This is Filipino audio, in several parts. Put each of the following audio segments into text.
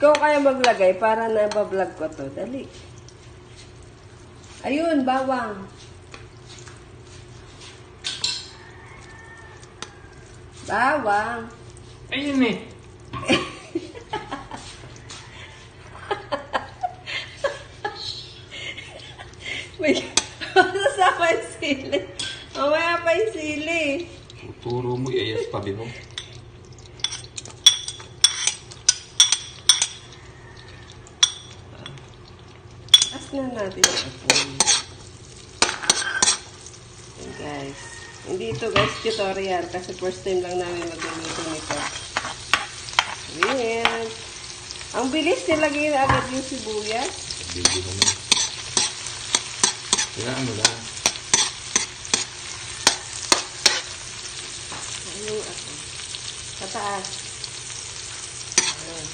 Ikaw kaya maglagay para nabablog ko to. Dali. Ayun, bawang. Bawang. Ayun eh. May masasama yung sili. Mamaya pa yung sili. Turo mo, iayas pa din mo. As na natin yung apoy. Okay, guys. Hindi ito guys tutorial kasi first time lang namin magluluto nito. Ayan. Ang bilis nilagay na agad yung sibuyas. Video naman. Kailangan mo lang. Ayun ako. Sa taas. Ayan.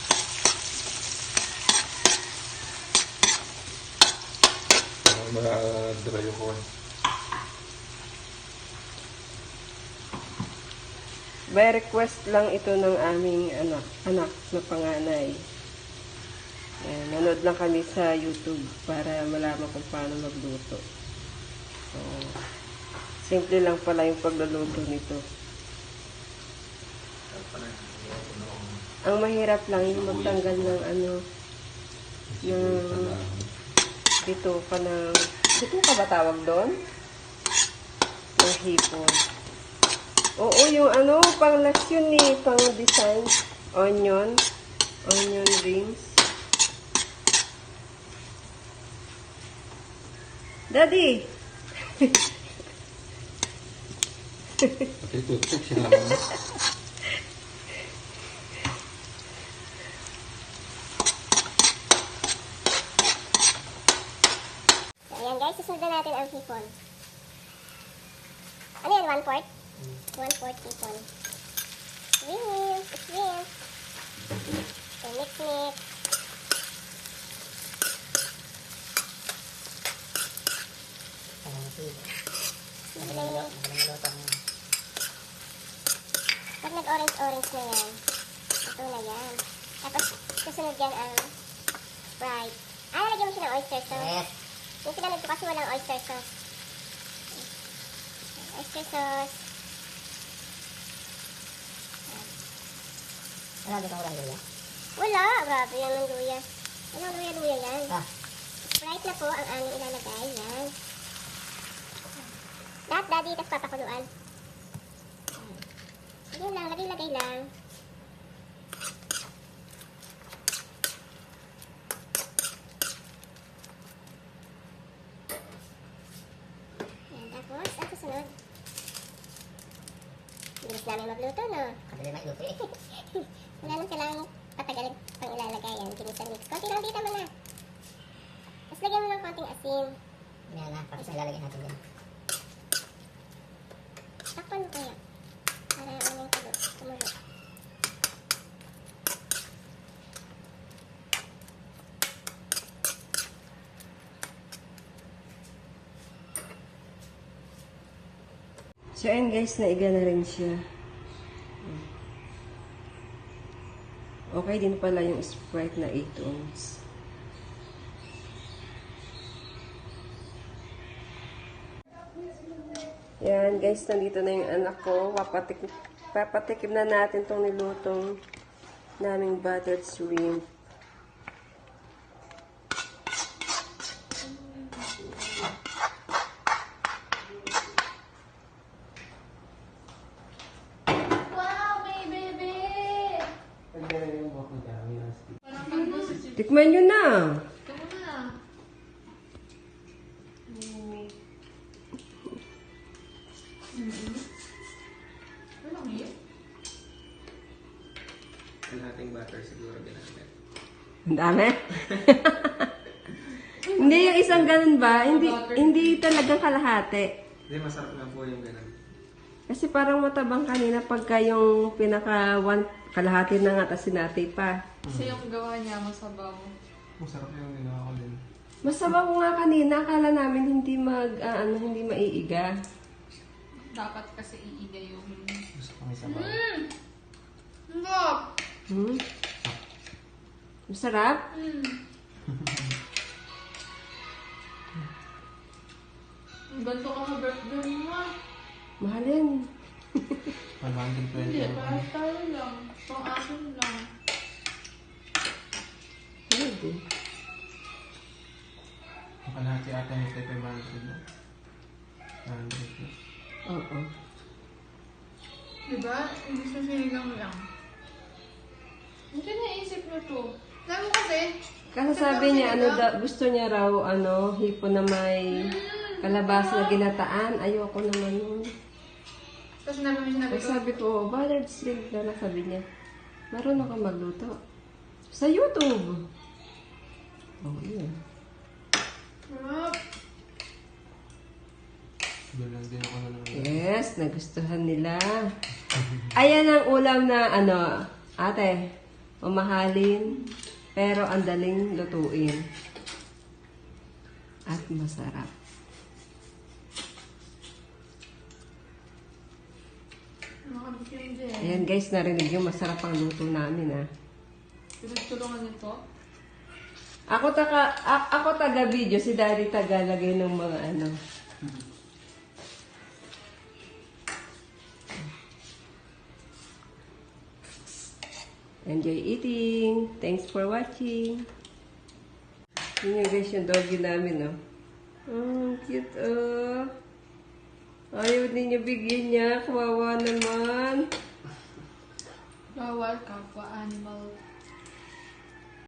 Para ma-dry yung corn. By request lang ito ng aming anak na panganay. Ayan, nanood lang kami sa YouTube para malaman kung paano magluto. So, simple lang pala yung pagluluto nito. Ang mahirap lang yung magtanggal ng ng bito ka ba tawag doon? Ng hipon. Oo, yung pang last yun eh, pang design. Onion rings. Daddy! Pati tutok siya naman. Ayan guys, susunod na natin ang hipon. Ano yan? 1/4? 1/4 hipon. Shrimp! Shrimp! So, mix. Pag nag-orange na yan, ito na yan. Tapos, susunod yan ang fried. Lalagyan mo siya ng oyster sauce. Yes. Yung pinanood ko kasi walang oyster sauce. Oyster sauce. Wala dito ang luya? Wala! Grabe yan ng luya. Anong luya yan? Ah. Fried na po ang aming ilalagay. Yan. Lahat daddy, tapos papakuluan. Yun lang, lagay-lagay lang. Yan, tapos, ang susunod. Bilis namin magluto, no? Kadali magluto eh. Wala nang kailangang patagalin pang ilalagay yan. Kinisa mix. Konti lang dito mo na. Tapos lagyan mo ng konting asin. Yan na, tapos ilalagay natin yan. Takpan mo kaya. Para yung kumulo. So, ayan guys, naiga na rin siya. Okay din pala yung Sprite na 8 ounce. Yan guys, nandito na yung anak ko. Papatikim na natin tong nilutong naming buttered shrimp. Tikman nyo na. Kalahating butter siguro ginamit. Ang dami. Hindi yung isang ganun ba? Hindi talagang kalahati. Hindi, masarap lang po yung ganun. Kasi parang matabang kanina pagka yung kalahati na nga tas sinati pa. Kasi yung gawa niya masabaw. Masarap yung ginawa ko din. Masabaw nga kanina, akala namin hindi hindi maiiga. Dapat kasi iiga yung... Gusto ko may sabaw. Stop! Hmm? Masarap? Ganto ka sa birthday mo ah. Mahal yan. 120 Hindi, ako. para tayo lang. Pang akin lang. Pwede. Ang kalahati ata nito 500 na. 100 plus. Oo. Diba? Hindi siya sinigang lang. Hindi naisip niyo to. Sabi mo kasi, Kasi sabi niya, gusto niya raw, hipon na may kalabasa na ginataan. Ayoko naman yun. tapos sinabi mo sinabi Ay, ko, sabi ko, bothered shrimp na lang, sabi niya. Marunong ka magluto. Sa YouTube. Oh, yun. sarap. Doon lang din ako na lang. Yes, nagustuhan nila. Ayan ang ulam na, ate, mamahalin, pero ang daling lutuin. At masarap. Nakabigyan din. Ayan guys, narinig yung masarap ang luto namin, Pinagtulungan nito. Ako taga video, si Daddy tagalagay ng mga Enjoy eating. Thanks for watching. Yun yung guys yung doggy namin, cute, Ayaw din niya bigyan niya. Kawawa naman. Bawal kapwa animal.